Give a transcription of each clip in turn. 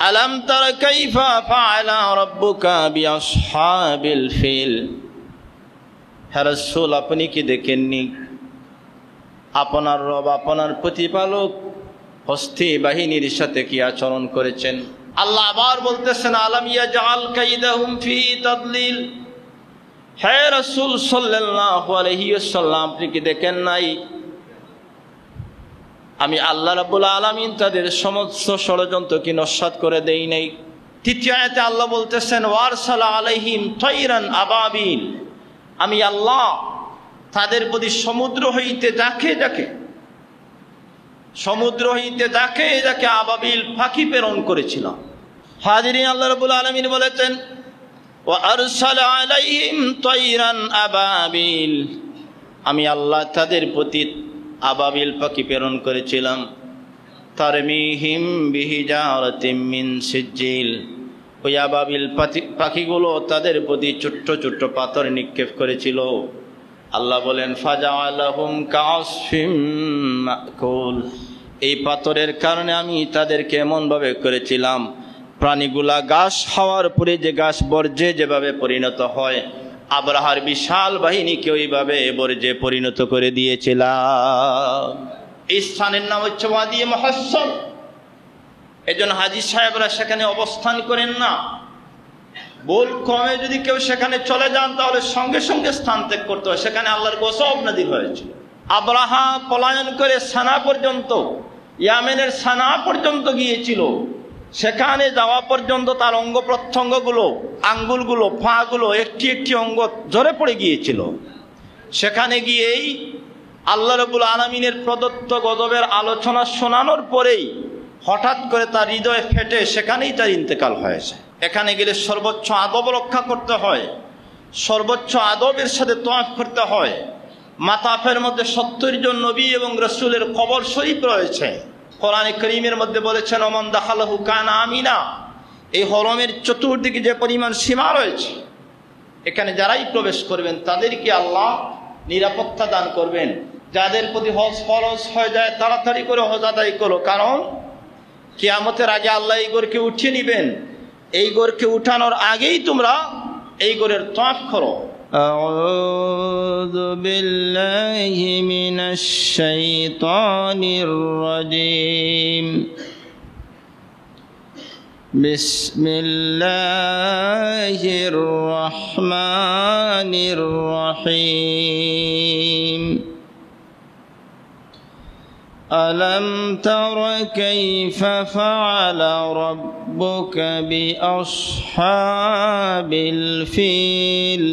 আলাম তারা কাইফা ফাআলা রাব্বুকা বিআসহাবিল ফিল। হে রাসূল, আপনি কি দেখেননি আপনার রব, আপনার প্রতিপালক হস্তি বাহিনীর সাথে কি আচরণ করেছেন? আল্লাহ আবার বলতেছেন, আলাম ইয়াজআল কাইদাহুম ফি তাদলিল। হে রাসূল সাল্লাল্লাহু আলাইহি ওয়াসাল্লাম, আপনি কি দেখেন নাই আমি আল্লাহ রাব্বুল আলামিন তাদের সমস্ত ষড়যন্ত্র কি নস্যাৎ করে দেই নাই? তৃতীয় আয়াতে আল্লাহ বলতেছেন, ওয়ারসালা আলাইহিম তায়রান আবাবিল। আমি আল্লাহ তাদের প্রতি সমুদ্র হইতে যাকে আবাবিল পাখি প্রেরণ করেছিলাম। হাজিরিন, আল্লাহ রাব্বুল আলামিন বলেছেন, ওয়ারসালা আলাইহিম তায়রান আবাবিল। আমি আল্লাহ তাদের প্রতি আবাবিল পাখি প্রেরণ করেছিলাম। তারমিহিম বিহিজারাতিম মিন সিজিল। ওই আবাবিল পাখিগুলো তাদের প্রতি ছোট্ট ছোট্ট পাথর নিক্ষেপ করেছিল। আল্লাহ বলেন, ফাজআলাহুম কাআসফিম মাকুল। এই পাথরের কারণে আমি তাদেরকে এমনভাবে করেছিলাম, প্রাণীগুলা ঘাস খাওয়ার পরে যে ঘাস বর্জ্যে যেভাবে পরিণত হয়, আবরাহার বিশাল বাহিনীকে ওইভাবে বর্জ্যে পরিণত করে দিয়েছিলাম। এই স্থানের নাম হচ্ছে ওয়াদি মুহাসসার। এজন্য হাজী সাহেবরা সেখানে অবস্থান করেন না। ভুল ক্রমে যদি কেউ সেখানে চলে যান তাহলে সঙ্গে সঙ্গে স্থান ত্যাগ করতে হয়। সেখানে আল্লাহর গজব নাযিল হয়েছিল। আবরাহা পলায়ন করে সানা পর্যন্ত, ইয়ামেনের সানা পর্যন্ত গিয়েছিল। সেখানে যাওয়া পর্যন্ত তার অঙ্গ প্রত্যঙ্গগুলো, আঙ্গুলগুলো, পাগুলো একটি একটি অঙ্গ ঝরে পড়ে গিয়েছিল। সেখানে গিয়েই আল্লাহ রাব্বুল আলামিনের প্রদত্ত গজবের আলোচনা শোনানোর পরেই হঠাৎ করে তার হৃদয় ফেটে সেখানেই তার ইন্তেকাল হয়েছে। এখানে গেলে সর্বোচ্চ আদব রক্ষা করতে হয়, সর্বোচ্চ আদবের সাথে তওয়াফ করতে হয়। মাতাফের মধ্যে 70 জন নবী এবং রাসূলের কবর শরীফ রয়েছে। কোরআনে কারীমের মধ্যে বলেছেন, ওমান দাখালাহু কানা আমিনা। এই হরমের চতুর্দিকে যে পরিমাণ সীমা রয়েছে, এখানে যারাই প্রবেশ করবেন তাদেরকে আল্লাহ নিরাপত্তা দান করবেন। যাদের প্রতি হজ ফরজ হয়ে যায় তাড়াতাড়ি করে হজ আদায় করো, কারণ কিয়ামতের আগে আল্লাহ এই গড়কে উঠিয়ে নিবেন। এই গড়কে উঠানোর আগেই তোমরা এই গড়ের তওয়াফ করো। আউযু বিল্লাহি মিনাশ শাইতানির রাজীম। বিসমিল্লাহির রহমানির রহিম। ألم تر كيف فعل ربك بأصحاب الفيل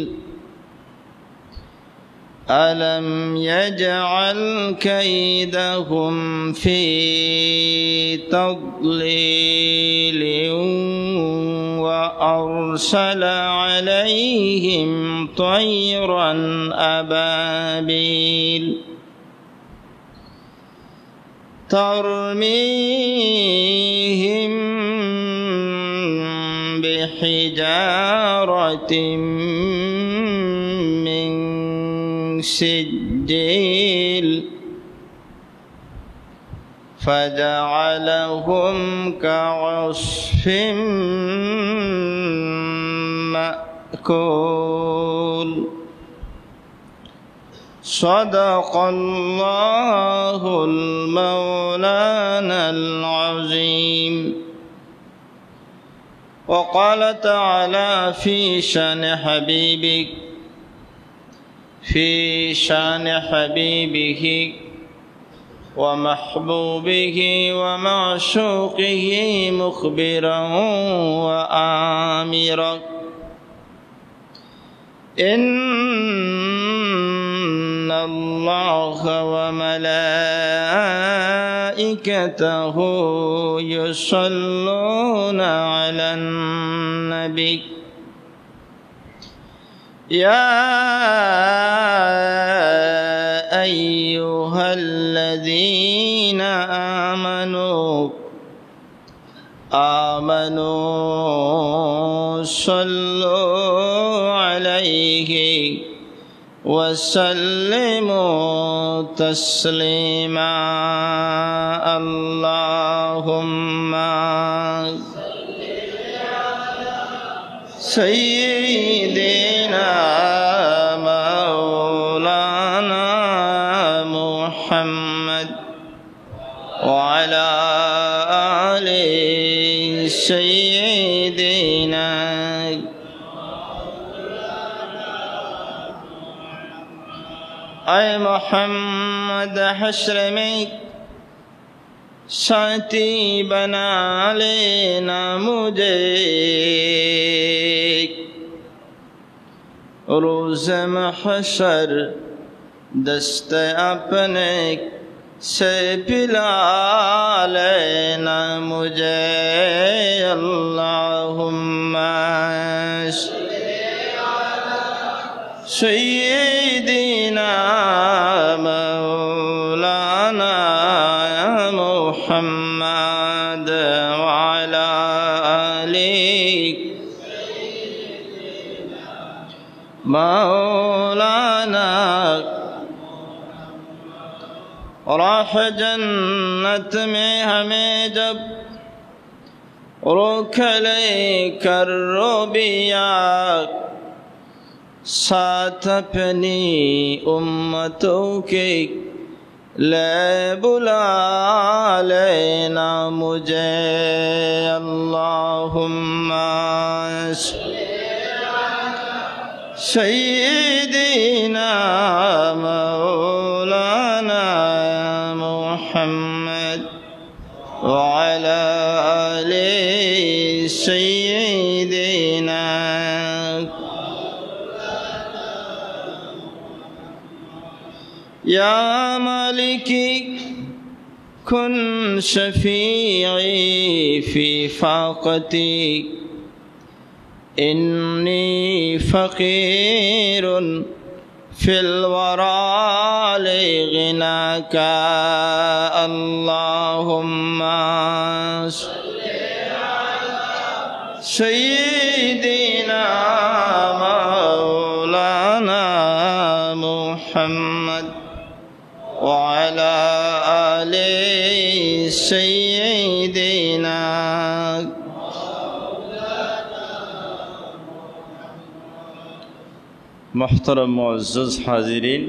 ألم يجعل كيدهم في تضليل وأرسل عليهم طيرا أبابيل ترميهم بحجارة من سجيل فجعلهم كعصف مأكول صدق الله المولانا العظيم. وقال تعالى في شان حبيبه ومحبوبه ومعشوقه مخبرا وآمرا إن الله وملائكته يصلون على النبي يا أيها الذين آمنوا صلوا عليه وسلموا تسليما اللهم سيدنا مولانا محمد وعلى آل سيدنا اے محمد حشر میں ساتھی بنا لینا مجھے روز محشر دست اپنے سے پلا لینا مجھے اللہم سیدنا مولانا محمد وعلى آله مولانا راہ جنت میں ہمیں جب روک لے کر روبیا ساتھ اپنی امتوں کے لے بلا لینا مجھے اللہم سیدنا مولانا محمد وعلى آل سيدنا يا مالكي كن شفيعي في فاقتي إني فقير في الورى لغناك اللهم سيدنا مولانا محمد وعلى آل سيدنا محترم معزز حاضرین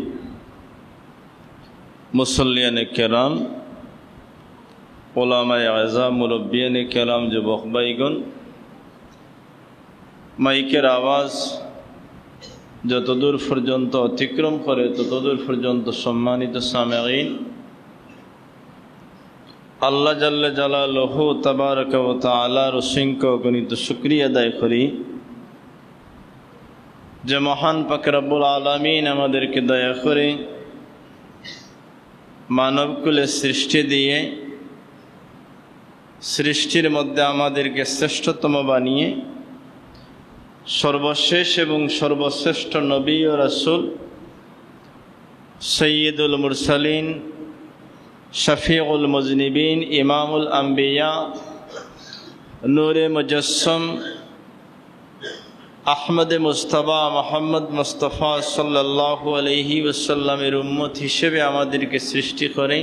মুসল্লিয়ান কেরাম ওলামায়ে আযম মুরব্বিয়ান কেরাম যুবক ভাইগণ মাইকের আওয়াজ যতদূর পর্যন্ত অতিক্রম করে ততদূর পর্যন্ত সম্মানিত সামিঈন আল্লাহ জাল্লা জালালুহু তাবারাকা ওয়া তাআলার অসংখ্য গণিত শুকরিয়া আদায় করি যে মহান পাক রব্বুল আলামিন আমাদেরকে দয়া করে মানবকুলের সৃষ্টি দিয়ে সৃষ্টির মধ্যে আমাদেরকে শ্রেষ্ঠতম বানিয়ে সর্বশেষ এবং সর্বশ্রেষ্ঠ নবী ও রাসূল সৈয়দুল মুরসালিন শফিউল মুজনিবিন ইমামুল আম্বিয়া নূরে মুজাসসাম আহমদ মুস্তাফা মোহাম্মদ মুস্তাফা সাল্লাল্লাহু আলাইহি ওয়াসাল্লামের উম্মত হিসেবে আমাদেরকে সৃষ্টি করে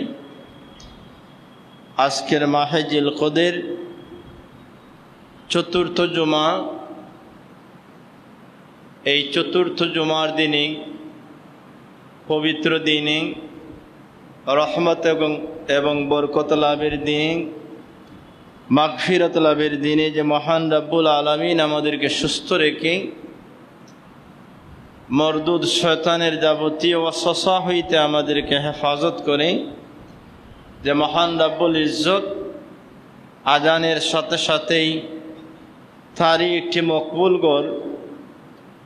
আজকের মাহে জিলকদের চতুর্থ জুমা এই চতুর্থ জুমার দিনে পবিত্র দিনে রহমত এবং বরকত লাভের দিনে মাগফিরাত লাভের দিনে যে মহান রব্বুল আলামিন আমাদেরকে সুস্থ রেখে মরদুদ শয়তানের যাবতীয় ওয়াসওয়াসা হইতে আমাদেরকে হেফাজত করে যে মহান রব্বুল ইজ্জত আজানের সাথে সাথেই তারই একটি মকবুল ঘর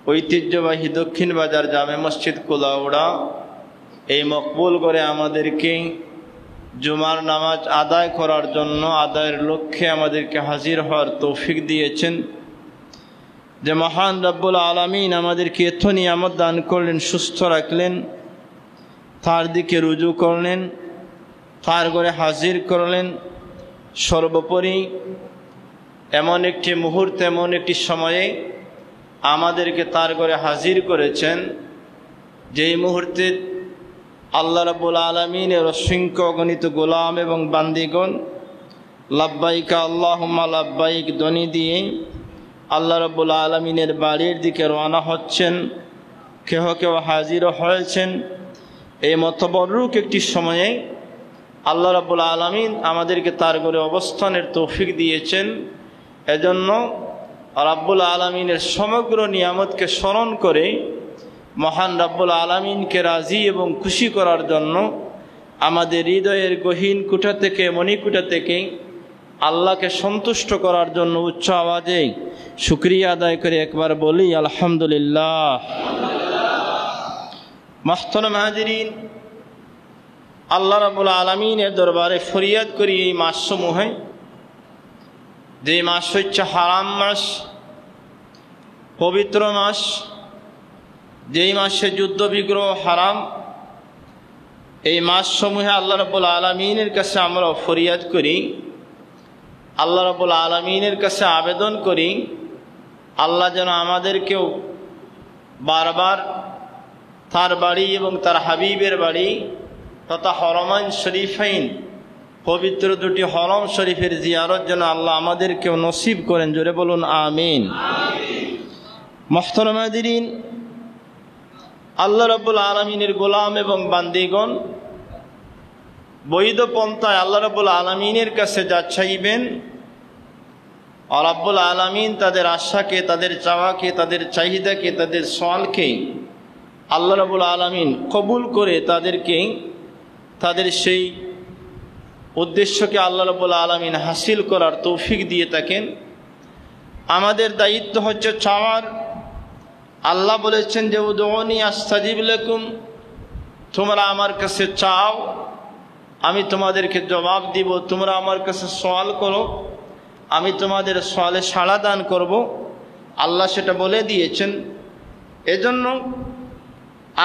ঐতিহ্যবাহী দক্ষিণ বাজার জামে মসজিদ কুলাউড়া এই মকবুল ঘরে আমাদেরকে জুমার নামাজ আদায় করার জন্য আদায়ের লক্ষ্যে আমাদেরকে হাজির হওয়ার তৌফিক দিয়েছেন যে মহান রব্বুল আলামিন আমাদেরকে এত নিয়ামত দান করলেন সুস্থ রাখলেন তার দিকে রুজু করলেন তার ঘরে হাজির করলেন সর্বোপরি এমন একটি মুহূর্তে এমন একটি সময়ে আমাদেরকে তার ঘরে হাজির করেছেন যেই মুহূর্তে আল্লাহ রাব্বুল আলামিনের অসংখ্য অগণিত গোলাম এবং বান্দিগণ লাব্বাইকা আল্লাহুম্মা লাব্বাইক ধ্বনি দিয়ে আল্লাহ রাব্বুল আলামিনের বাড়ির দিকে রওনা হচ্ছেন, কেহ কেউ হাজিরও হয়েছেন। এই মতবরুক একটি সময়ে আল্লাহ রাব্বুল আলামিন আমাদেরকে তার ঘরে অবস্থানের তৌফিক দিয়েছেন। এজন্য রাব্বুল আলামিনের সমগ্র নিয়ামতকে স্মরণ করে মহান রাব্বুল আলামিনকে রাজি এবং খুশি করার জন্য আমাদের হৃদয়ের গহীন কুঠা থেকে, মণিকুঠা থেকে আল্লাহকে সন্তুষ্ট করার জন্য উচ্চ আওয়াজে শুকরিয়া আদায় করে একবার বলি আলহামদুলিল্লাহ। মাহতারাম হাজিরিন, আল্লাহ রাব্বুল আলামিনের দরবারে ফরিয়াদ করি এই মাসসমূহে, যে মাস হচ্ছে হারাম মাস, পবিত্র মাস, যেই মাসে যুদ্ধ বিগ্রহ হারাম, এই মাসসমূহে আল্লাহ রাব্বুল আলামিনের কাছে আমরা ফরিয়াদ করি, আল্লাহ রাব্বুল আলামিনের কাছে আবেদন করি আল্লাহ যেন আমাদেরকেও বারবার তার বাড়ি এবং তার হাবিবের বাড়ি তথা হরমাইন শরীফাইন, পবিত্র দুটি হরম শরীফের জিয়ারত যেন আল্লাহ আমাদেরকেও নসিব করেন। জোরে বলুন আমিন। মুহতারাম হাজিরিন, আল্লাহ রাব্বুল আলামিনের গোলাম এবং বান্দীগণ বৈধ পন্থায় আল্লাহ রাব্বুল আলামিনের কাছে যা চাইবেন, রাব্বুল আলামিন তাদের আশাকে, তাদের চাওয়াকে, তাদের চাহিদাকে, তাদের সওয়ালকে আল্লাহ রাব্বুল আলামিন কবুল করে তাদেরকে তাদের সেই উদ্দেশ্যকে আল্লাহ রাব্বুল আলামিন হাসিল করার তৌফিক দিয়ে থাকেন। আমাদের দায়িত্ব হচ্ছে চাওয়ার। আল্লাহ বলেছেন যে উদউনি আস্তাজিব লাকুম, তোমরা আমার কাছে চাও, আমি তোমাদেরকে জবাব দিব। তোমরা আমার কাছে সওয়াল করো, আমি তোমাদের সওয়ালে সাড়া দান করব। আল্লাহ সেটা বলে দিয়েছেন। এজন্য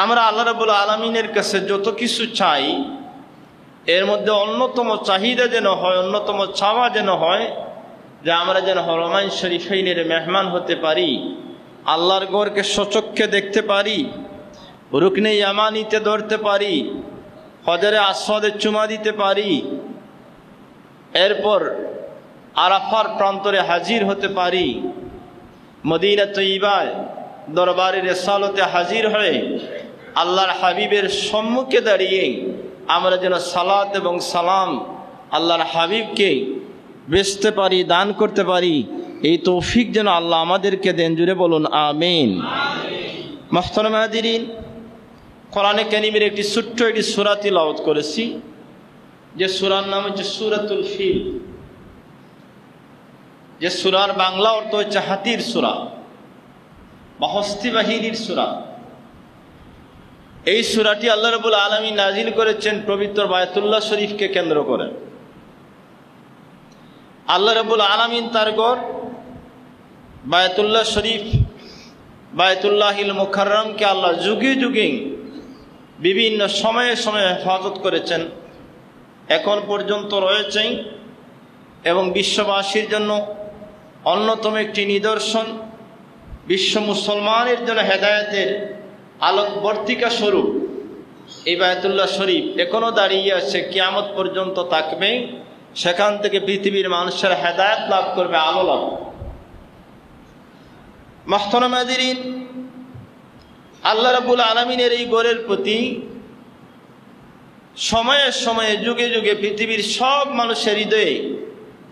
আমরা আল্লাহ রাব্বুল আলামিনের কাছে যত কিছু চাই, এর মধ্যে অন্যতম চাহিদা যেন হয়, অন্যতম চাওয়া যেন হয় যে আমরা যেন হরমাইন শরীফাইনের মেহমান হতে পারি, আল্লাহর ঘরকে সচক্ষে দেখতে পারি, রুকনে ইয়ামানিতে ধরতে পারি, হজরে আসওয়াদে চুমা দিতে পারি, এরপর আরাফার প্রান্তরে হাজির হতে পারি, মদিনা তৈয়বায় দরবারে রিসালতে হাজির হয়ে আল্লাহর হাবিবের সম্মুখে দাঁড়িয়ে আমরা যেন সালাত এবং সালাম আল্লাহর হাবিবকে বেচতে পারি, দান করতে পারি, এই তৌফিক যেন আল্লাহ আমাদেরকে দেন। জুড়ে বলুন আমিন। মুহতারাম হাজিরিন, কোরআনে কারীমের একটি ছোট্ট একটি সূরা তিলাওয়াত করেছি, যে সূরার নাম হচ্ছে সূরাতুল ফিল, যে সূরার বাংলা অর্থ হচ্ছে হাতির সূরা বা হস্তি বাহিনীর সূরা। এই সূরাটি আল্লাহ রাব্বুল আলামিন নাজিল করেছেন পবিত্র বায়তুল্লাহ শরীফকে কেন্দ্র করে। আল্লাহ রাব্বুল আলামিন তার ঘর বায়তুল্লাহ শরীফ, বায়তুল্লাহিল মুকাররমকে আল্লাহ যুগে যুগে বিভিন্ন সময়ে সময়ে হেফাজত করেছেন, এখন পর্যন্ত রয়েছেন এবং বিশ্ববাসীর জন্য অন্যতম একটি নিদর্শন, বিশ্ব মুসলমানের জন্য হেদায়েতের আলোকবর্তিকা স্বরূপ এই বায়তুল্লাহ শরীফ এখনো দাঁড়িয়ে আছে, কিয়ামত পর্যন্ত থাকবে। সেখান থেকে পৃথিবীর মানুষের হেদায়েত লাভ করবে, আলো লাভ। মুহতারাম হাজিরিন, আল্লাহ রাব্বুল আলামিনের এই ঘরের প্রতি সময়ে সময়ে যুগে যুগে পৃথিবীর সব মানুষের হৃদয়ে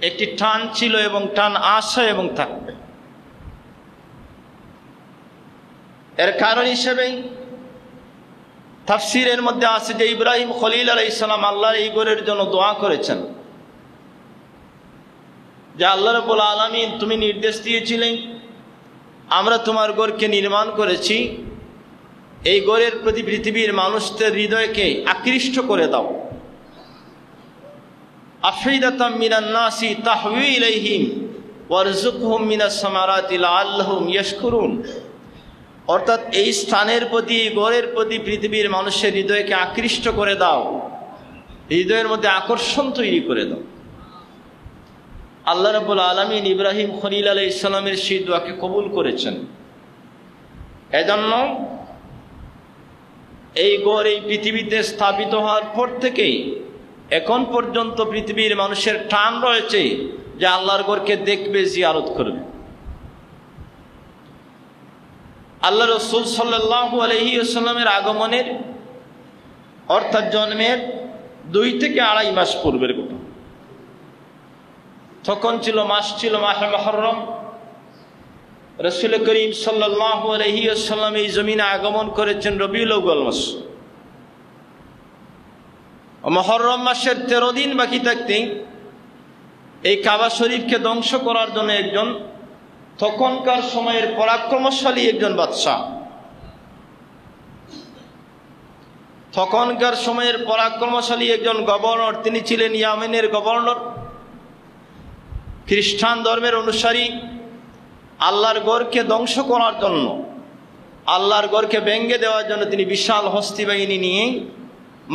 একটি টান ছিল এবং টান আসে এবং থাকবে। এর কারণ হিসেবে তাফসীরের মধ্যে আছে যে ইব্রাহিম খলিল আলাইহিস সালাম আল্লাহর এই ঘরের জন্য দোয়া করেছেন যে আল্লাহ রাব্বুল আলামিন তুমি নির্দেশ দিয়েছিলেন, আমরা তোমার ঘরকে নির্মাণ করেছি, এই ঘরের প্রতি পৃথিবীর মানুষদের হৃদয়কে আকৃষ্ট করে দাও। আফিদাতাম মিনান নাসি তাহওয়ি ইলাইহিম ওয়ারযুকহুম মিনাস সামারাতি লাআল্লাহুম ইয়াশকুরুন। অর্থাৎ এই স্থানের প্রতি, ঘরের প্রতি পৃথিবীর মানুষের হৃদয়কে আকৃষ্ট করে দাও, হৃদয়ের মধ্যে আকর্ষণ তৈরি করে দাও। আল্লাহ রাব্বুল আলামিন ইব্রাহিম খলিল আলাইহিস সালামের সেই দোয়াকে কবুল করেছেন। এজন্য এই ঘর এই পৃথিবীতে স্থাপিত হওয়ার পর থেকে এখন পর্যন্ত পৃথিবীর মানুষের টান রয়েছে যে আল্লাহর ঘরকে দেখবে, জিয়ারত করবে। আল্লাহ রসুল সাল্লাল্লাহু আলাইহি ওয়াসাল্লামের আগমনের অর্থাৎ জন্মের 2 থেকে 2.5 মাস পূর্বের কথা। তখন মাস ছিল মাহে মুহররম। রাসূল করিম সাল্লাল্লাহু আলাইহি ওয়াসাল্লাম এই জমিনে আগমন করেছেন রবিউল আউয়াল মাস। মুহররম মাসের 13 দিন বাকি থাকতেই এই কাবা শরীফকে ধ্বংস করার জন্য একজন তখনকার সময়ের পরাক্রমশালী একজন বাদশাহ, তখনকার সময়ের পরাক্রমশালী একজন গভর্নর, তিনি ছিলেন ইয়ামেনের গভর্নর, খ্রিস্টান ধর্মের অনুসারী। আল্লাহর ঘরকে ধ্বংস করার জন্য, আল্লাহর ঘরকে ভেঙে দেওয়ার জন্য তিনি বিশাল হস্তি বাহিনী নিয়ে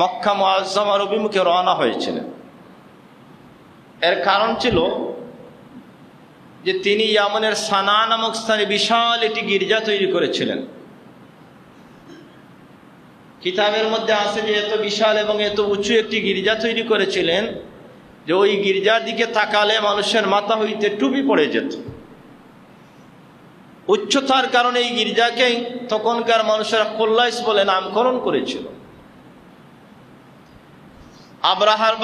মক্কা মুআজ্জামার অভিমুখে রওনা হয়েছিলেন। এর কারণ ছিল যে তিনি ইয়ামেনের সানা নামক স্থানে বিশাল একটি গির্জা তৈরি করেছিলেন। কিতাবের মধ্যে আছে যে এত বিশাল এবং এত উঁচু একটি গির্জা তৈরি করেছিলেন যে ওই গির্জার দিকে তাকালে মানুষের মাথা হইতে টুপি পড়ে যেত। উচ্চতার কারণে এই গির্জাকে তখনকার মানুষেরা কোল্লাইস বলে নামকরণ করেছিল। আব্রাহার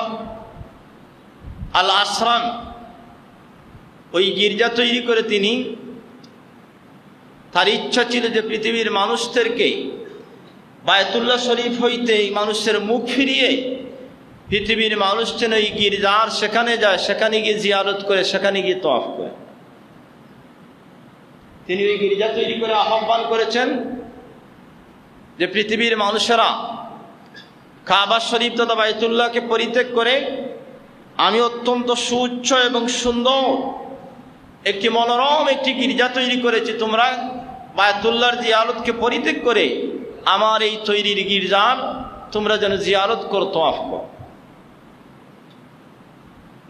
আল আসরাম ওই গির্জা তৈরি করে তিনি, তার ইচ্ছা ছিল যে পৃথিবীর মানুষদেরকে বায়তুল্লাহ শরীফ হইতে মানুষের মুখ ফিরিয়ে পৃথিবীর মানুষ যেন এই গির্জার সেখানে যায়, সেখানে গিয়ে জিয়ারত করে, সেখানে গিয়ে তওয়াফ করে। তিনি ওই গির্জা তৈরি করে আহ্বান করেছেন যে পৃথিবীর মানুষেরা কাবা শরীফ তথা বায়তুল্লাহকে পরিত্যাগ করে আমি অত্যন্ত সুউচ্চ এবং সুন্দর একটি মনোরম একটি গির্জা তৈরি করেছি, তোমরা বায়তুল্লাহর জিয়ারতকে পরিত্যাগ করে আমার এই তৈরির গির্জার তোমরা যেন জিয়ারত করো, তওয়াফ করো।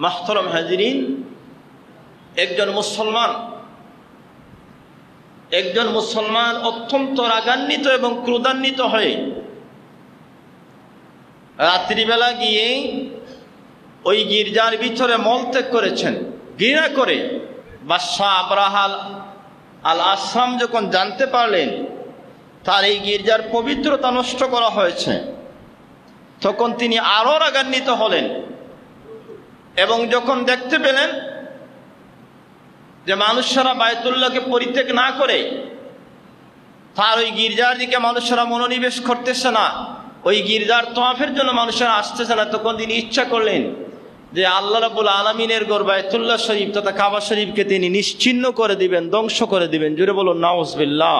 মাহতারাম হাজিরিন, একজন মুসলমান অত্যন্ত রাগান্বিত এবং ক্রোধান্বিত হয়ে রাত্রিবেলা গিয়ে ওই গির্জার ভিতরে মলত্যাগ করেছেন। ঘৃণা করে বাদশাহ আব্রাহা আল আসরাম যখন জানতে পারলেন তার এই গির্জার পবিত্রতা নষ্ট করা হয়েছে, তখন তিনি আরো রাগান্বিত হলেন এবং যখন দেখতে পেলেন যে মানুষেরা বায়তুল্লাহকে পরিত্যাগ না করে তার ওই গির্জার দিকে মানুষেরা মনোনিবেশ করতেছে না, ওই গির্জার তওয়াফের জন্য মানুষেরা আসতেছে না, তখন তিনি ইচ্ছা করলেন যে আল্লাহ রাব্বুল আলামিনের ঘর বায়তুল্লাহ শরীফ তথা কাবা শরীফকে তিনি নিশ্চিহ্ন করে দিবেন, ধ্বংস করে দিবেন। জুড়ে বলুন নাউজুবিল্লাহ।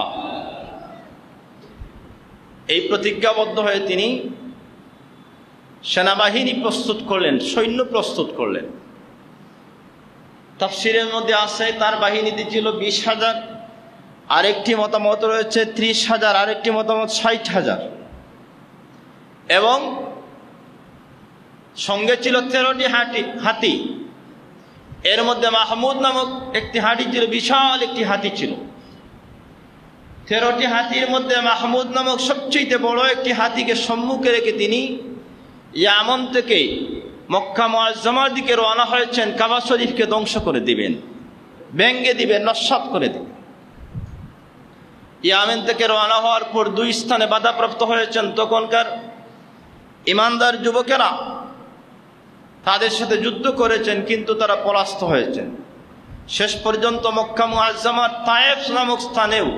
এই প্রতিজ্ঞাবদ্ধ হয়ে তিনি সেনাবাহিনী প্রস্তুত করলেন, সৈন্য প্রস্তুত করলেন। তাফসীরের মধ্যে আছে তার বাহিনীতে ছিল 20,000, আরেকটি মতামত রয়েছে 30,000, আরেকটি মতামত 60,000, এবং সঙ্গে ছিল 13টি হাতি। এর মধ্যে মাহমুদ নামক একটি হাতি ছিল, বিশাল একটি হাতি ছিল। 13টি হাতির মধ্যে মাহমুদ নামক সবচেয়ে বড় একটি হাতিকে সম্মুখে রেখে তিনি ইয়ামন থেকে মক্কা মুআজ্জামার দিকে রওনা হয়েছেন, কাবা শরীফকে ধ্বংস করে দিবেন, ভেঙে দিবেন, নস্যাৎ করে দিবেন। ইয়ামেন থেকে রওনা হওয়ার পর 2 স্থানে বাধাপ্রাপ্ত হয়েছেন। তখনকার ইমানদার যুবকেরা তাদের সাথে যুদ্ধ করেছেন, কিন্তু তারা পরাস্ত হয়েছেন। শেষ পর্যন্ত মক্কা মুআজ্জামার তায়েফ নামক স্থানেও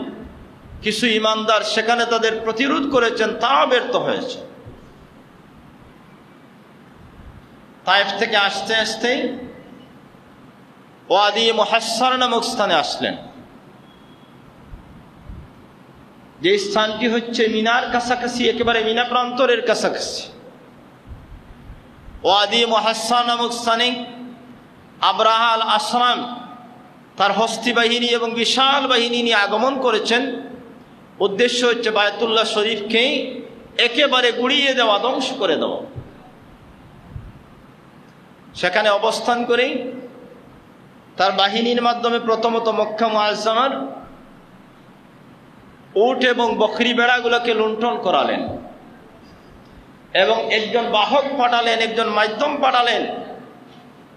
কিছু ইমানদার সেখানে তাদের প্রতিরোধ করেছেন, তাও ব্যর্থ হয়েছে। তায়েফ থেকে আসতে আসতে ওয়াদি মুহাসসার নামক স্থানে আসলেন, যে স্থানটি হচ্ছে মিনার কাছাকাছি, একেবারে মিনা প্রান্তরের কাছাকাছি। ওয়াদি মুহাসসার নামক স্থানে আব্রাহা আল আসরাম তার হস্তি বাহিনী এবং বিশাল বাহিনী নিয়ে আগমন করেছেন। উদ্দেশ্য হচ্ছে বায়তুল্লাহ শরীফকে একেবারে গুড়িয়ে দেওয়া, ধ্বংস করে দেওয়া। সেখানে অবস্থান করে তার বাহিনীর মাধ্যমে প্রথমত মক্কা মুআজ্জামার উট এবং বকরি বেড়াগুলোকে লুণ্ঠন করালেন এবং একজন বাহক পাঠালেন, একজন মাধ্যম পাঠালেন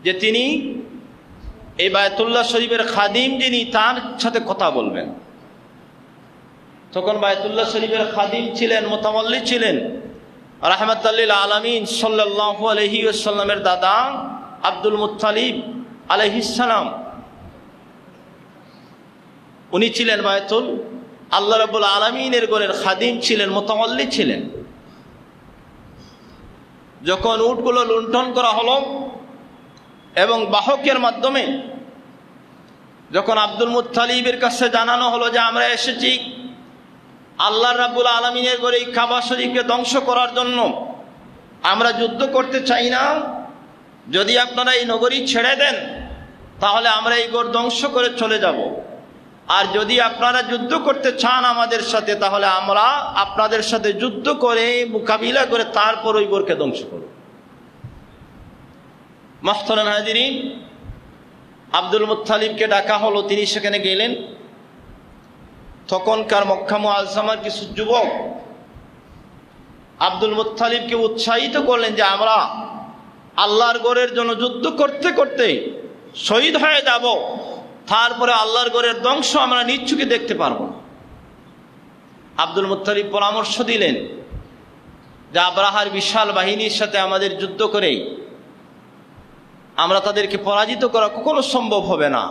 যে তিনি এই বায়তুল্লাহ শরীফের খাদিম যিনি, তার সাথে কথা বলবেন। তখন বায়তুল্লাহ শরীফের খাদিম ছিলেন, মুতাওয়াল্লি ছিলেন রাহমাতাল লিল আলামিন সাল্লাল্লাহু আলাইহি ওয়াসাল্লামের দাদা আব্দুল মুত্তালিব আলাইহিস সালাম। উনি ছিলেন বায়তুল আল্লাহ রাব্বুল আলামিনের ঘরের খাদিম ছিলেন, মুতাওয়াল্লি ছিলেন। যখন উটগুলো লুণ্ঠন করা হলো এবং বাহকের মাধ্যমে যখন আব্দুল মুত্তালিবের কাছে জানানো হলো যে আমরা এসেছি আল্লাহ রাব্বুল আলামিনের ঘরে কাবা শরীফকে ধ্বংস করার জন্য, আমরা যুদ্ধ করতে চাই না, যদি আপনারা এই নগরী ছেড়ে দেন তাহলে আমরা এই ঘর ধ্বংস করে চলে যাব, আর যদি আপনারা যুদ্ধ করতে চান আমাদের সাথে তাহলে আমরা আপনাদের সাথে যুদ্ধ করে মোকাবিলা করে তারপর ওই ঘরকে ধ্বংস করব। মাহতারাম হাজিরিন, আব্দুল মুত্তালিবকে ডাকা হলো, তিনি সেখানে গেলেন। তখনকার মক্কা মুআজ্জামার কিছু যুবক আব্দুল মুত্তালিবকে উৎসাহিত করলেন যে আমরা আল্লাহর ঘরের জন্য যুদ্ধ করতে করতে শহীদ হয়ে যাব, তারপরে আল্লাহর ঘরের ধ্বংস আমরা নিচ্ছুকে দেখতে পারবো না। আব্দুল মুত্তালিব পরামর্শ দিলেন যে আব্রাহার বিশাল বাহিনীর সাথে আমাদের যুদ্ধ করে আমরা তাদেরকে পরাজিত করা কখনো সম্ভব হবে না,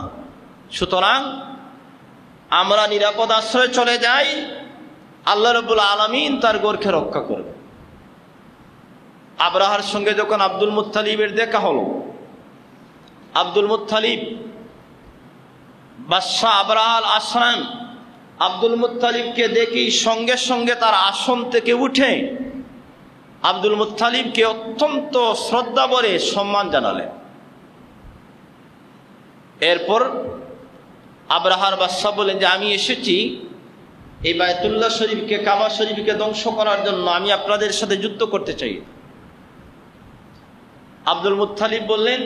সুতরাং আমরা নিরাপদ আশ্রয়ে চলে যাই, আল্লাহ রাব্বুল আলামিন তার ঘরকে রক্ষা করবে। আব্রাহার সঙ্গে যখন আব্দুল মুত্তালিবের দেখা হলো, আব্দুল মুত্তালিব বাদশাহ আবরাহাল আসরান আব্দুল মুত্তালিবকে দেখি সঙ্গে সঙ্গে তার আসন থেকে উঠে আব্দুল মুত্তালিবকে অত্যন্ত শ্রদ্ধা ভরে সম্মান জানালেন। এরপর আবরাহার বাদশাহ বলেন যে আমি এসেছি এই বায়তুল্লাহ শরীফকে, কাবা শরীফকে ধ্বংস করার জন্য, আমি আপনাদের সাথে যুদ্ধ করতে চাই। আব্দুল মুত্তালিব বললেন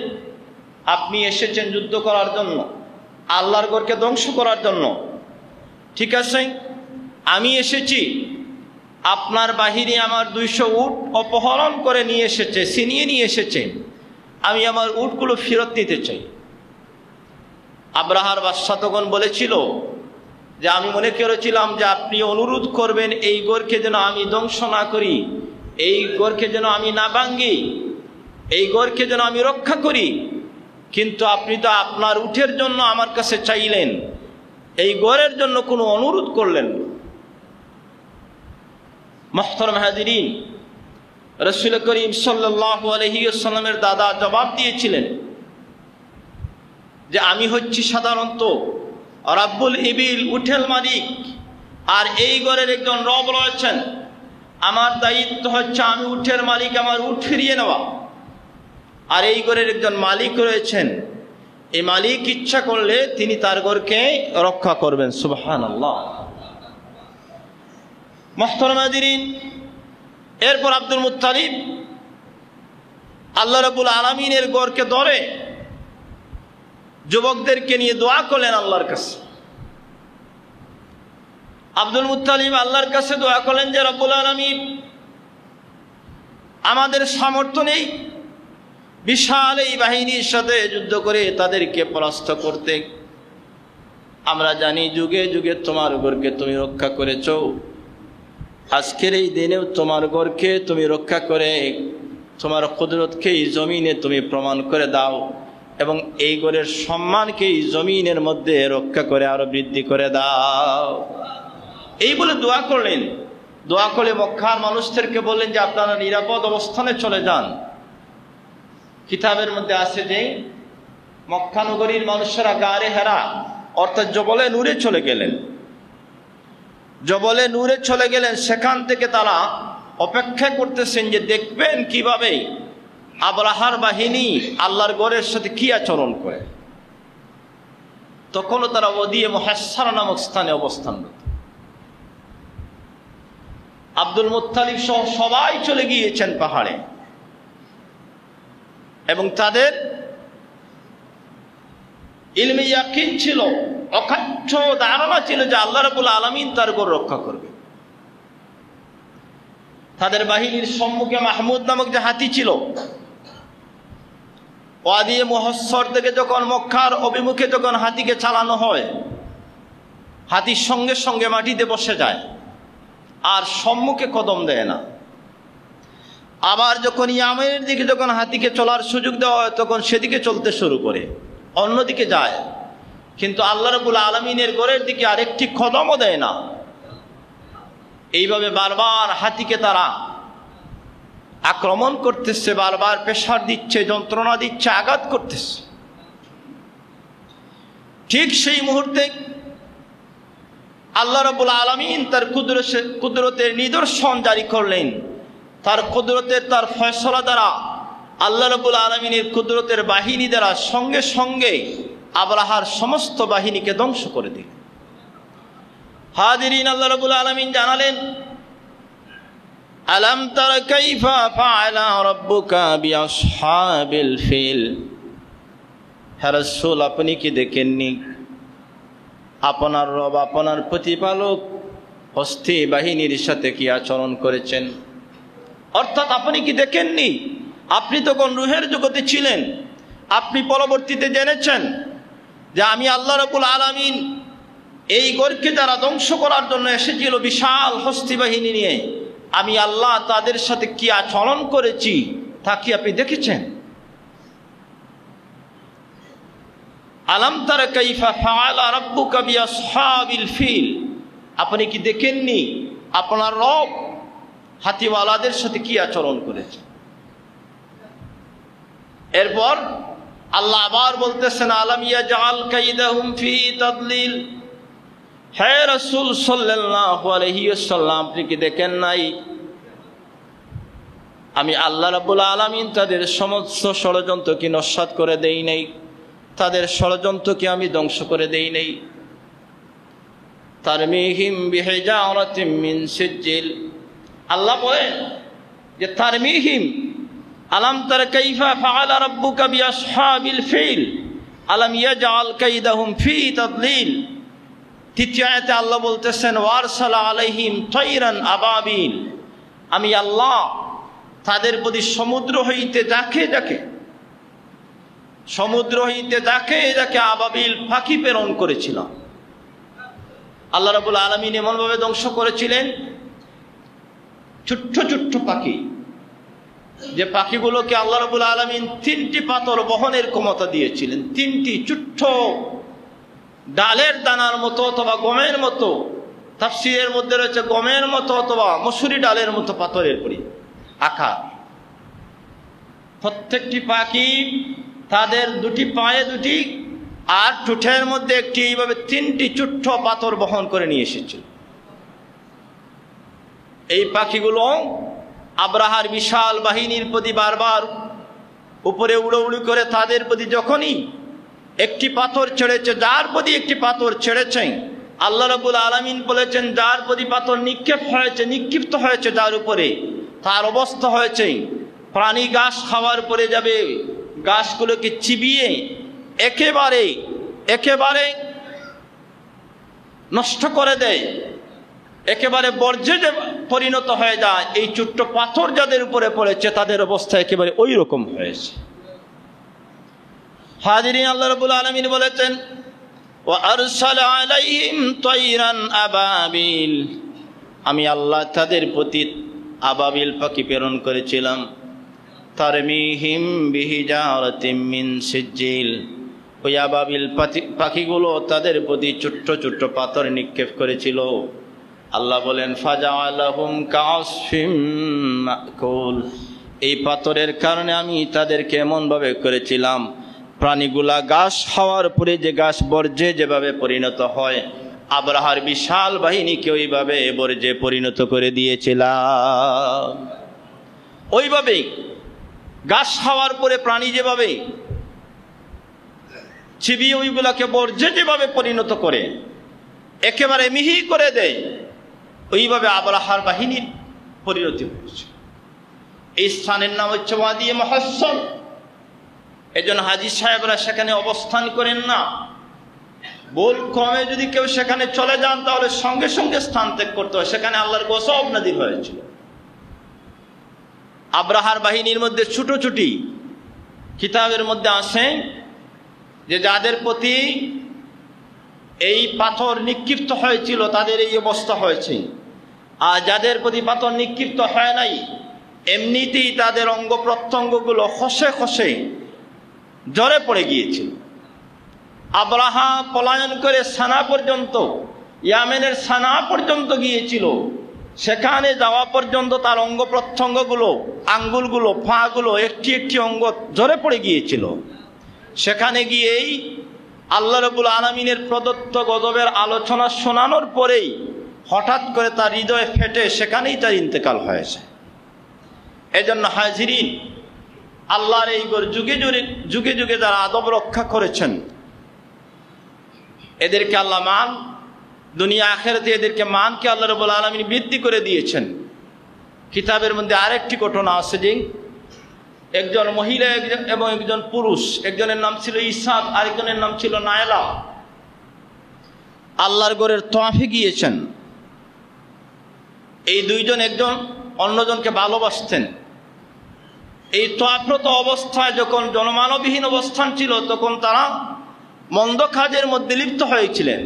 আপনি এসেছেন যুদ্ধ করার জন্য, আল্লাহর ঘরকে ধ্বংস করার জন্য, ঠিক আছে, আমি এসেছি, আপনার বাহিনী আমার 200 উট অপহরণ করে নিয়ে এসেছে, ছিনিয়ে নিয়ে এসেছে, আমি আমার উটগুলো ফেরত নিতে চাই। আব্রাহার বাদশাহ তখন বলেছিল যে আমি মনে করেছিলাম যে আপনি অনুরোধ করবেন এই ঘরকে যেন আমি ধ্বংস না করি, এই ঘরকে যেন আমি না ভাঙ্গি, এই ঘরকে যেন আমি রক্ষা করি, কিন্তু আপনি তো আপনার উটের জন্য আমার কাছে চাইলেন, এই ঘরের জন্য কোনো অনুরোধ করলেন না। মুহতারাম হাজিরিন, রাসূল করিম সাল্লাল্লাহু আলাইহি ওয়াসাল্লামের দাদা জবাব দিয়েছিলেন যে আমি হচ্ছি সাধারণত রাব্বুল ইবিল, উটের মালিক, আর এই ঘরের একজন রব রয়েছেন, আমার দায়িত্ব হচ্ছে আমি উটের মালিক, আমার উট ফিরিয়ে নেওয়া, আর এই ঘরের একজন মালিক রয়েছেন, এই মালিক ইচ্ছা করলে তিনি তার ঘরকে রক্ষা করবেন। সুবহানাল্লাহ। মুহতারাম হাজিরিন, এরপর আব্দুল মুত্তালিব আল্লাহ রাব্বুল আলামিনের ঘরকে ধরে যুবকদেরকে নিয়ে দোয়া করলেন আল্লাহর কাছে। আব্দুল মুত্তালিব আল্লাহর কাছে দোয়া করলেন যে রব্বুল আলামিন, আমাদের সামর্থ্য নেই বিশাল এই বাহিনীর সাথে যুদ্ধ করে তাদেরকে পরাস্ত করতে, আমরা জানি যুগে যুগে তোমার ঘরকে তুমি রক্ষা করেছো, আজকের এই দিনেও তোমার ঘরকে তুমি রক্ষা করে তোমার কুদরতকে এই জমিনে তুমি প্রমাণ করে দাও, এবং এই ঘরের সম্মানকে এই জমিনের মধ্যে রক্ষা করে আরো বৃদ্ধি করে দাও। এই বলে দোয়া করলেন। দোয়া করে মক্কার মানুষদেরকে বললেন যে আপনারা নিরাপদ অবস্থানে চলে যান। কিতাবের মধ্যে আছে যে মক্কা নগরীর মানুষেরা গারে হেরা অর্থাৎ জবলে নূরে চলে গেলেন। জবলে নূরে চলে গেলেন, সেখান থেকে তারা অপেক্ষা করতেছেন যে দেখবেন কিভাবে আবরাহার বাহিনী আল্লাহর ঘরের সাথে কি আচরণ করে। তখনও তারা ওদিয়ে মুহাসসারা নামক স্থানে অবস্থানরত। আব্দুল মুত্তালিব সহ সবাই চলে গিয়েছেন পাহাড়ে, এবং তাদের ইলমে ইয়াকিন ছিল, অকাট্য ধারণা ছিল যে আল্লাহ রাব্বুল আলামিন তার ঘর রক্ষা করবে। তাদের বাহিনীর সম্মুখে মাহমুদ নামক যে হাতি ছিল, ওয়াদিয়ে মুহাসসর থেকে যখন মক্কার অভিমুখে যখন হাতিকে চালানো হয়, হাতির সঙ্গে সঙ্গে মাটিতে বসে যায় আর সম্মুখে কদম দেয় না। আবার যখন ইয়ামেনের দিকে যখন হাতিকে চলার সুযোগ দেওয়া হয় তখন সেদিকে চলতে শুরু করে, অন্যদিকে যায়, কিন্তু আল্লাহ রাব্বুল আলামিনের ঘরের দিকে আরেকটি কদমও দেয় না। এইভাবে বারবার হাতিকে তারা আক্রমণ করতেছে, বারবার প্রেসার দিচ্ছে, যন্ত্রণা দিচ্ছে, আঘাত করতেছে। ঠিক সেই মুহূর্তে আল্লাহ রাব্বুল আলামিন তার কুদরতের নিদর্শন জারি করলেন। তার কুদরতের, তার ফয়সালা দ্বারা, আল্লাহ রাব্বুল আলামিনের কুদরতের বাহিনী দ্বারা সঙ্গে সঙ্গে আবরাহার সমস্ত বাহিনীকে ধ্বংস করে দিলেন। হাজিরিন, আল্লাহ রাব্বুল আলামিন জানালেন, আলাম তারা কাইফা ফাআলা রাব্বুকা বিআসহাবিল ফিল। হে রাসূল, আপনি কি দেখেননি আপনার রব, আপনার প্রতিপালক হস্তি বাহিনীর সাথে কি আচরণ করেছেন? অর্থাৎ আপনি কি দেখেননি? আপনি তখন রূহের জগতে ছিলেন, আপনি পরবর্তীতে জেনেছেন যে আমি আল্লাহ রাব্বুল আলামিন এই গড়কে যারা ধ্বংস করার জন্য এসেছিল বিশাল হস্তি বাহিনী নিয়ে, আমি আল্লাহ তাদের সাথে কি আচরণ করেছি তা কি আপনি দেখেছেন? আলাম তারা কাইফা ফাআলা রাব্বুকা বিআসহাবিল ফিল। আপনি কি দেখেননি আপনার রব হাতিওয়ালাদের সাথে কি আচরণ করেছে? এরপর আল্লাহ আবার বলতেছেন, আলাম ইয়াজআল কাইদাহুম ফি তাদলিল। হে রাসূল সাল্লাল্লাহু আলাইহি ওয়াসাল্লাম, আপনি কি দেখেন নাই আমি আল্লাহ রাব্বুল আলামিন তাদের সমস্ত ষড়যন্ত্র কি নস্যাৎ করে দেই নাই? তাদের ষড়যন্ত্রকে আমি ধ্বংস করে দেই নাই। তারমিহিম বিহিজারাতিম মিন সিজ্জিল। আল্লাহ বলেন যে তারমিহিম, আলাম তারা কাইফা ফাআলা রাব্বুকা বিআসহাবিল ফিল আলাম ইয়াজআল কাইদাহুম ফি তাদলিল। তৃতীয় আয়াতে আল্লাহ বলতেছেন, ওয়ারসালা আলাইহিম তায়রান আবাবিল। আমি আল্লাহ তাদের প্রতি সমুদ্র হইতে যাকে আবাবিল পাখি প্রেরণ করেছিলাম। আল্লাহ রাব্বুল আলামিন এমনভাবে ধ্বংস করেছিলেন ছোট্ট ছোট্ট পাখি, যে পাখিগুলোকে আল্লাহ রাব্বুল আলামিন 3টি পাথর বহনের ক্ষমতা দিয়েছিলেন। 3টি ছোট্ট ডালের দানার মতো অথবা গমের মতো, তাফসীরের মধ্যে রয়েছে গমের মতো অথবা মসুরি ডালের মতো পাথরের পরি আকার। প্রত্যেকটি পাখি তাদের 2টি পায়ে 2টি আর ঠোঁটের মধ্যে একটি, এইভাবে 3টি ছোট্ট পাথর বহন করে নিয়ে এসেছিল। এই পাখিগুলো আব্রাহার বিশাল বাহিনীর প্রতি বারবার উপরে উড়োউড়ি করে তাদের প্রতি যখনই একটি পাথর ছেড়েছে, যার প্রতি একটি পাথর ছেড়েছে, আল্লাহ রাব্বুল আলামিন বলেছেন যার প্রতি পাথর নিক্ষিপ্ত হয়েছে যার উপরে, তার অবস্থা হয়েছে প্রাণী ঘাস খাওয়ার পরে যাবে, ঘাসগুলোকে চিবিয়ে একেবারে নষ্ট করে দেয়, একেবারে বর্জ্যে পরিণত হয়ে যায়। এই ছোট্ট পাথর যাদের উপরে পড়েছে তাদের অবস্থা একেবারে ওই রকম হয়েছে। হাজিরিন, আল্লাহ রাব্বুল আলামিন বলেছেন, ওয়া আরসালা আলাইহিম তায়রান আবাবিল। আমি আল্লাহ তাদের প্রতি আবাবিল পাখি প্রেরণ করেছিলাম। তারমিহিম বিহিজারাতিম মিন সিজ্জিল। ওই আবাবিল পাখিগুলো তাদের প্রতি ছোট্ট ছোট্ট পাথর নিক্ষেপ করেছিল। আল্লাহ বলেন, ফাজআলাহুম কাআসফিম মাকুল। এই পাথরের কারণে আমি তাদেরকে এমনভাবে করেছিলাম, প্রাণীগুলা ঘাস খাওয়ার পরে যে ঘাস বর্জ্যে যেভাবে পরিণত হয়, আব্রাহার বিশাল বাহিনীকে ওইভাবে বর্জ্যে পরিণত করে দিয়েছিলাম। ওইভাবেই ঘাস খাওয়ার পরে প্রাণী যেভাবে চিবিয়ে ওইগুলাকে বর্জ্যে যেভাবে পরিণত করে একেবারে মিহি করে দেয়, ওইভাবে আব্রাহার বাহিনীর পরিণতি হয়েছে। এই স্থানের নাম হচ্ছে ওয়াদি মুহাসসাব। এজন্য হাজী সাহেবরা সেখানে অবস্থান করেন না। ভুল ক্রমে যদি কেউ সেখানে চলে যান তাহলে সঙ্গে সঙ্গে স্থান ত্যাগ করতে হয়। সেখানে আল্লাহর গজব নাযিল হয়েছিল। আব্রাহার বাহিনীর মধ্যে ছুটোছুটি কিতাবের মধ্যে আসে যে যাদের প্রতি এই পাথর নিক্ষিপ্ত হয়েছিল তাদের এই অবস্থা হয়েছে। আর যাদের প্রতি পাথর নিক্ষিপ্ত হয় নাই, এমনিতেই তাদের অঙ্গ প্রত্যঙ্গগুলো খসে খসে জ্বরে পড়ে গিয়েছিল। আব্রাহা পলায়ন করে সানা পর্যন্ত, ইয়ামেনের সানা পর্যন্ত গিয়েছিল। সেখানে যাওয়া পর্যন্ত তার অঙ্গ প্রত্যঙ্গগুলো, আঙ্গুলগুলো, পাগুলো, একটি একটি অঙ্গ জ্বরে পড়ে গিয়েছিল। সেখানে গিয়েই আল্লাহ রাব্বুল আলামিনের প্রদত্ত গজবের আলোচনা শোনানোর পরেই হঠাৎ করে তার হৃদয় ফেটে সেখানেই তার ইন্তেকাল হয়েছে। এজন্য হাজিরিন, আল্লাহর এই যুগে যুগে যুগে যারা আদব রক্ষা করেছেন, এদেরকে আল্লাহ মান, দুনিয়া আখিরাতে এদেরকে মানকে আল্লাহ রাব্বুল আলামিন বৃদ্ধি করে দিয়েছেন। কিতাবের মধ্যে আরেকটি ঘটনা আছে যে একজন মহিলা এবং একজন পুরুষ, একজনের নাম ছিল ইসাক, আরেকজনের নাম ছিল নায়লা, আল্লাহর ঘরের তওয়াফে গিয়েছেন। এই দুইজন একজন অন্যজনকে ভালোবাসতেন। এই তওয়াফরত অবস্থায় যখন জনমানবহীন অবস্থান ছিল, তখন তারা মন্দ কাজের মধ্যে লিপ্ত হয়েছিলেন।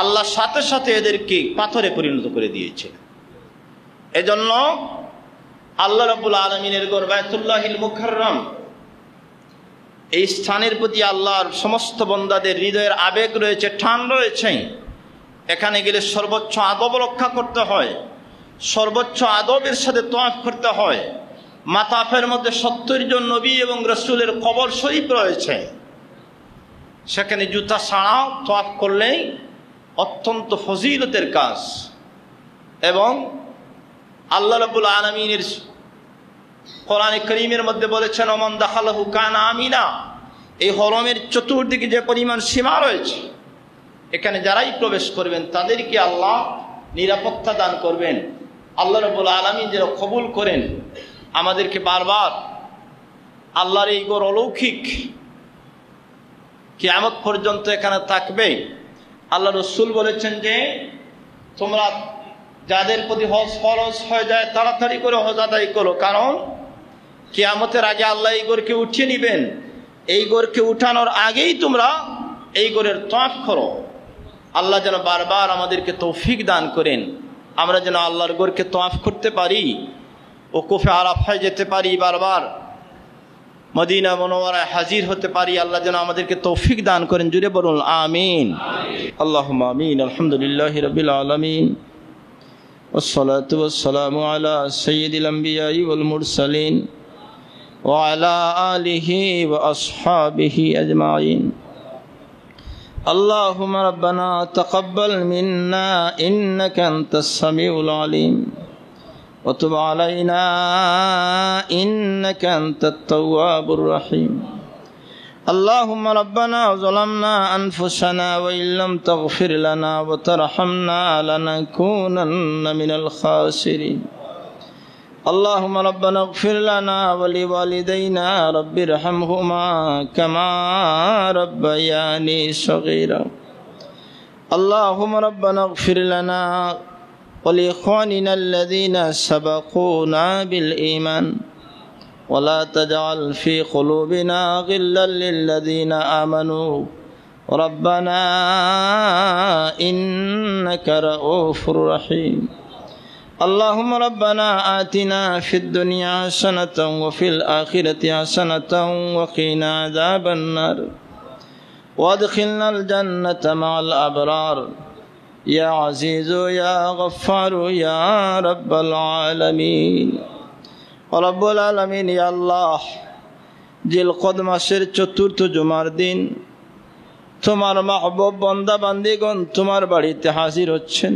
আল্লাহ সাথে সাথে এদেরকে পাথরে পরিণত করে দিয়েছিলেন। এজন্য আল্লাহ রাব্বুল আলামিনের ঘর বায়তুল্লাহিল মুকাররম, এই স্থানের প্রতি আল্লাহর সমস্ত বান্দাদের হৃদয়ের আবেগ রয়েছে, টান রয়েছে। এখানে গেলে সর্বোচ্চ আদব রক্ষা করতে হয়, সর্বোচ্চ আদবের সাথে তওয়াফ করতে হয়। মাতাফের মধ্যে 70 জন নবী এবং রাসূলের কবর শরীফ রয়েছে। সেখানে জুতা ছাড়াও তওয়াফ করলেই অত্যন্ত ফজিলতের কাজ। এবং আল্লাহ রাব্বুল আলামিনের কোরআনে কারীমের মধ্যে বলেছেন, ওমান দাখালাহু কানা আমিনা। এই হরমের চতুর্দিকে যে পরিমাণ সীমা রয়েছে, এখানে যারাই প্রবেশ করবেন তাদেরকে আল্লাহ নিরাপত্তা দান করবেন। আল্লাহ রাব্বুল আলামিন যেন কবুল করেন। আমাদেরকে বারবার আল্লাহর এই ঘর অলৌকিক, কিয়ামত পর্যন্ত এখানে থাকবে। আল্লাহ রাসূল বলেছেন যে তোমরা যাদের প্রতি হজ ফরজ হয়ে যায় তাড়াতাড়ি করে হজ আদায় করো, কারণ কিয়ামতের আগে আল্লাহ এই ঘরকে উঠিয়ে নেবেন। এই ঘরকে উঠানোর আগেই তোমরা এই ঘরের তওয়াফ করো। আল্লাহ যেন বারবার আমাদেরকে তৌফিক দান করেন, আমরা যেন আল্লাহর ঘরকে তওয়াফ করতে পারি, ওকুফে আরাফায় যেতে পারি, বারবার মদিনা মুনাওয়ারায় হাজির হতে পারি। আল্লাহ যেন আমাদেরকে তৌফিক দান করেন। জুড়ে বলুন আমিন। আল্লাহুম্মা আমিন। আলহামদুলিল্লাহি রাব্বিল আলামিন, والصلاة والسلام على سيد الأنبياء والمرسلين وعلى آله وأصحابه أجمعين. اللهم ربنا تقبل منا إنك أنت السميع العليم وتب علينا إنك أنت التواب الرحيم. اللهم ربنا ظلمنا أنفسنا وإن لم تغفر لنا وترحمنا لنكونن من الخاسرين. اللهم ربنا اغفر لنا ولوالدينا رب ارحمهما كما ربياني صغيرا. اللهم ربنا اغفر لنا ولإخواننا الذين سبقونا بالإيمان ولا تجعل في قلوبنا غلا للذين آمنوا ربنا إنك رؤوف رحيم. اللهم ربنا آتنا في الدنيا حسنة وفي الآخرة حسنة وقنا عذاب النار وادخلنا الجنة مع الأبرار يا عزيز يا غفار يا رب العالمين. রব্বুল আলামিন, ইয়া আল্লাহ, জিলকদ মাসের চতুর্থ জুমার দিন তোমার মাহবুব বান্দা বান্দিগণ তোমার বাড়িতে হাজির হচ্ছেন।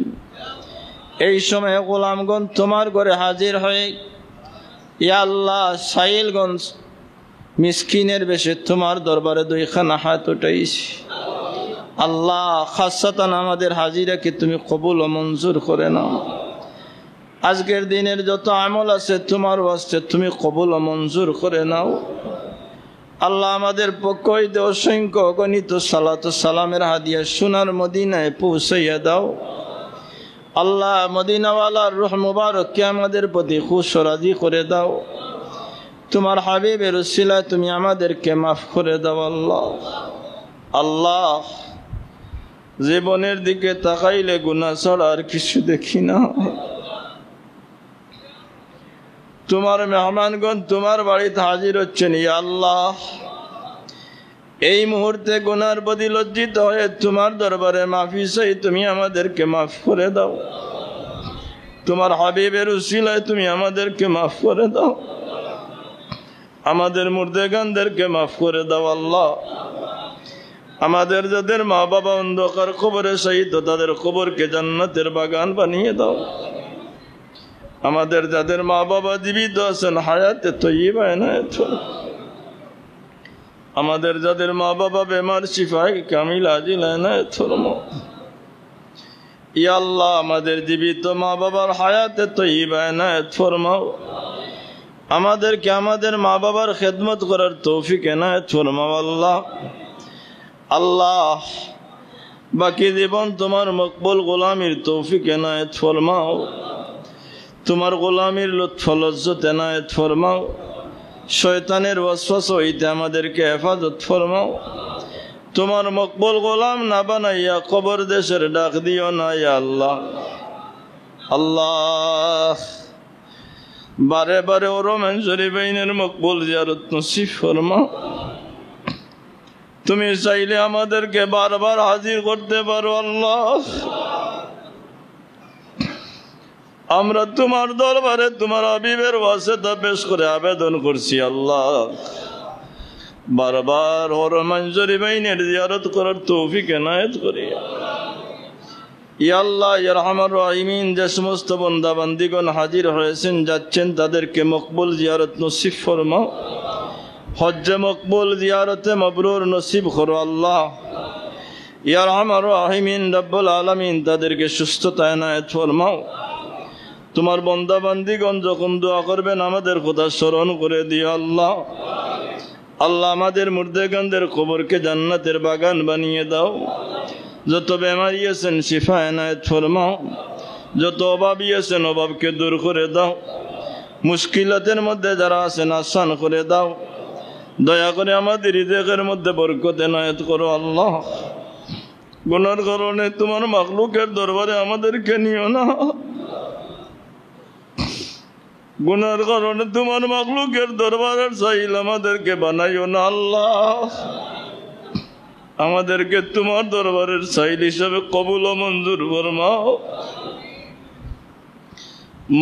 এই সময় গোলামগণ তোমার ঘরে হাজির হয়ে, ইয়া আল্লাহ, সাইলগঞ্জ মিসকিনের বেশে তোমার দরবারে দুইখানা হাত উঠাইছি। আল্লাহ, খাসাতান আমাদের হাজিরাকে তুমি কবুল ও মঞ্জুর করে নাও। আজকের দিনের যত আমল আছে তোমার ওয়াস্তে তুমি কবুল ও মঞ্জুর করে নাও। আল্লাহ, আমাদের পক্ষ হইতে অসংখ্য অগণিত সালাত ও সালামের হাদিয়া সোনার মদিনায় পৌঁছাইয়া দাও। আল্লাহ, মদিনাওয়ালার রূহ মুবারককে আমাদের প্রতি খুশ ও রাজি করে দাও। তোমার হাবিবের উসিলায় তুমি আমাদেরকে মাফ করে দাও। আল্লাহ, আল্লাহ, জীবনের দিকে তাকাইলে গুনাহ ছাড়া আর কিছু দেখি না। তোমার মেহমানগণ তোমার বাড়িতে হাজির হচ্ছেন, ইয়া আল্লাহ এই মুহূর্তে গুনার প্রতি লজ্জিত হয়ে তোমার দরবারে মাফি চাই, তুমি আমাদেরকে মাফ করে দাও। তোমার হাবিবের উসিলায় তুমি আমাদেরকে মাফ করে দাও, আমাদের মুর্দেগানদেরকে মাফ করে দাও। আল্লাহ আমাদের যাদের মা বাবা অন্ধকার কবরে শহীদ, তাদের কবরকে জান্নাতের বাগান বানিয়ে দাও। আমাদের যাদের মা বাবা জীবিত আছেন হায়াতে তয়্যিবা এনায়েত করো। আমাদের যাদের মা বাবা বেমার শিফায়ে কামিল আজিল এনায়েত ফরমাও। ইয়া আল্লাহ আমাদের জীবিত মা বাবার হায়াতে তয়্যিবা এনায়েত ফরমাও। আমাদেরকে আমাদের মা বাবার খেদমত করার তৌফিক এনায়েত ফরমাও। আল্লাহ আল্লাহ বাকি জীবন তোমার মকবুল গোলামির তৌফিক এনায়েত ফরমাও। তোমার গোলামির লুৎফ লজ্জত এনায়েত ফরমাও। শয়তানের ওয়াসওয়াসা হইতে আমাদেরকে হেফাজত ফরমাও। তোমার মকবুল গোলাম না বানাইয়া কবর দেশের ডাক দিও না ইয়া আল্লাহ। আল্লাহ বারে বারে ওরমান শরীফাইনের মকবুল জিয়ারত নসিব ফরমাও। তুমি চাইলে আমাদেরকে বারবার হাজির করতে পারো আল্লাহ। আমরা তোমার দরবারে তোমার হাবিবের ওয়াসিতা পেশ করে আবেদন করছি আল্লাহ, বারবার হরমান শরীফাইনের জিয়ারত করার তৌফিক এনায়েত করি। ইয়া আল্লাহ ইয়া আরহামার রাহিমিন, যে সমস্ত বান্দা বান্দিগণ হাজির হয়েছেন যাচ্ছেন তাদেরকে মকবুল জিয়ারত নসিব ফরমাও। হজ্জে মকবুল জিয়ারতে মাবরুর নসিব করো আল্লাহ। ইয়া আরহামার রাহিমিন রব্বুল আলামিন, তাদেরকে সুস্থতা এনায়েত ফরমাও। তোমার বান্দা বান্দিগণ যখন দোয়া করবেন আমাদের কথা স্মরণ করে দিও আল্লাহ। আল্লাহ আমাদের মুর্দেগানদের কবরকে জান্নাতের বাগান বানিয়ে দাও। যত বেমারি আছেন শিফা এনায়েত ফরমাও। যত অভাবী আছেন অভাবকে দূর করে দাও। মুশকিলাতের মধ্যে যারা আছেন আসান করে দাও। দয়া করে আমাদের হৃদয়ের মধ্যে বরকত এনায়েত করো আল্লাহ। গুনার কারণে তোমার মাখলুকের দরবারে আমাদেরকে নিও না। গুনার কারণে তোমার মাখলুকের দরবারের সাইল আমাদেরকে বানাইও না আল্লাহ। আমাদেরকে তোমার দরবারের সাইল হিসাবে কবুল ও মঞ্জুর ফরমাও।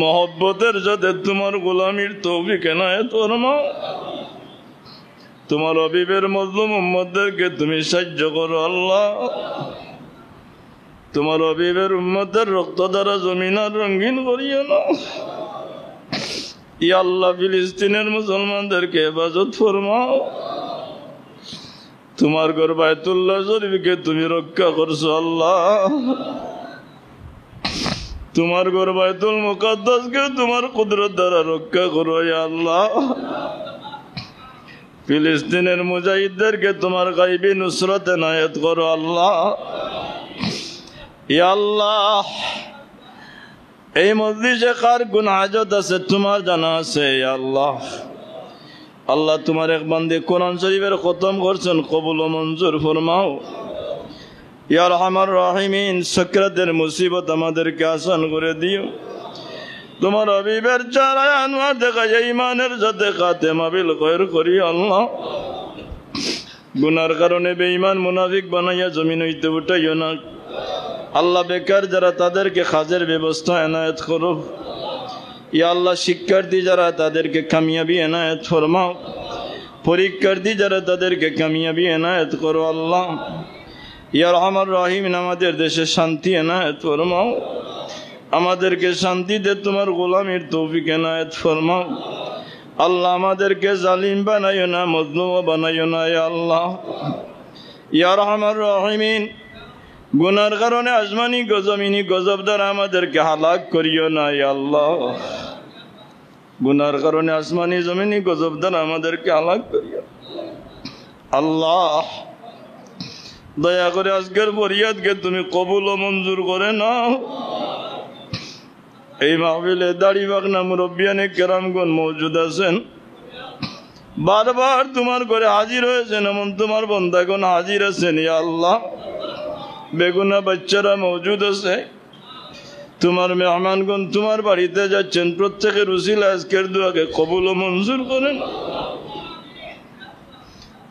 মহব্বতের সাথে তোমার গোলামির তৌফিক এনায়েত ফরমাও। তোমার হাবিবের মজলুম উম্মতদেরকে তুমি সাহায্য করো আল্লাহ। তোমার হাবিবের উম্মতের রক্ত দ্বারা জমিন আর রঙিন করিও না। ইয়া আল্লাহ ফিলিস্তিনের মুসলমানদেরকে হেফাজত ফরমাও। তোমার ঘর বাইতুল্লাহ শরীফকে তুমি রক্ষা করছো আল্লাহ। তোমার ঘর বাইতুল মুকাদ্দাসকে তোমার কুদরত দ্বারা রক্ষা করো ইয়া আল্লাহ। ফিলিস্তিনের মুজাহিদদেরকে তোমার গায়বী নুসরত এনায়েত করো আল্লাহ। ইয়া আল্লাহ এই মজলিসে কার কোন হাজত আছে তোমার জানা আছে ইয়া আল্লাহ। আল্লাহ তোমার এক বান্দে কোরআন শরীফের খতম করছেন, কবুল ও মঞ্জুর ফরমাও। ইয়া আরহামার রাহিমিন, সাকরাতের মুসিবত আমাদেরকে আসান করে দিও। তোমার হাবিবের চেহারায় আনওয়ার দেখা যায় ঈমানের সাথে খাতেমা বিল খায়র করি আল্লাহ। গুনার কারণে বেঈমান মুনাফিক বানাইয়া জমিন হইতে উঠাইও না আল্লাহ। বেকার যারা তাদেরকে কাজের ব্যবস্থা এনায়েত করো ইয়া আল্লাহ। শিক্ষার্থী যারা তাদেরকে কামিয়াবি এনায়েত ফরমাও। পরীক্ষার্থী যারা তাদেরকে কামিয়াবি এনায়েত করো আল্লাহ। ইয়া আরহামার রাহিমিন, আমাদের দেশে শান্তি এনায়েত ফরমাও। আমাদেরকে শান্তিতে তোমার গোলামির তৌফিক এনায়েত ফরমাও আল্লাহ। আমাদেরকে জালিম বানাইও না, মজলুম বানাইও না ইয়া আল্লাহ। ইয়া আরহামার রাহিমিন, গুনার কারণে আসমানি গজমিনি গজব দ্বারা আমাদেরকে হালাক করিও না ইয়া আল্লাহ। গুনার কারণে আসমানি জমিনি গজব দ্বারা আমাদেরকে হালাক করিও আল্লাহ। দয়া করে আজকের ফরিয়াদকে তুমি কবুল ও মঞ্জুর করে নাও। এই মাহফিলে দাড়ি বাগনা মুরব্বিয়ানে কেরামগণ মওজুদ আছেন, বারবার তোমার ঘরে হাজির হয়েছেন, এমন তোমার বান্দাগণ হাজির আছেন ইয়া আল্লাহ। বেগুনা বাচ্চারা মজুদ আছে, তোমার মেহমানগণ তোমার বাড়িতে যাচ্ছেন, প্রত্যেকের উসিলা আজকের দোয়াকে কবুল ও মঞ্জুর করেন।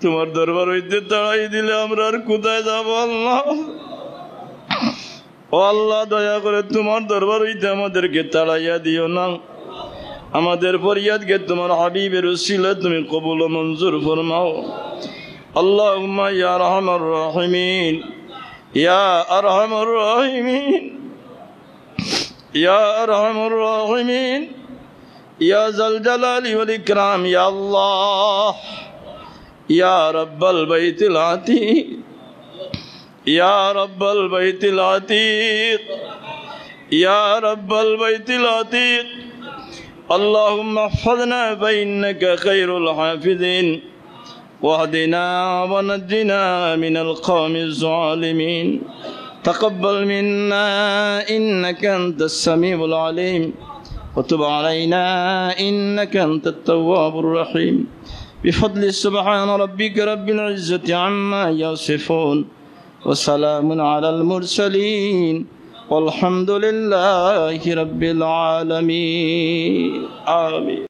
তোমার দরবার হইতে তাড়াই দিলে আমরা আর কোথায় যাব আল্লাহ? ও আল্লাহ, দয়া করে তোমার দরবার হইতে আমাদেরকে তাড়াইয়া দিও না। আমাদের ফরিয়াদকে তোমার হাবিবের উসিলা তুমি কবুল ও মঞ্জুর ফরমাও। আল্লাহুম্মা ইয়া আরহামার রাহিমিন, ইয়া আরহামার রাহিমিন, ইয়া আরহামার রাহিমিন, ইয়া যাল জালালি ওয়াল ইকরাম, ইয়া আল্লাহ, ইয়া রাব্বাল বাইতিল আতীক, ইয়া রাব্বাল বাইতিল আতীক, ইয়া রাব্বাল বাইতিল আতীক। আল্লাহুম্মা ইহফাযনা ফাইন্নাকা খায়রুল হাফিযিন واهدنا ونجنا من القوم الظالمين. تقبل منا إنك أنت السميع العليم وتب علينا إنك أنت التواب الرحيم. بفضل سبحان ربك رب العزة عما يصفون وسلام على المرسلين والحمد لله رب العالمين. آمين.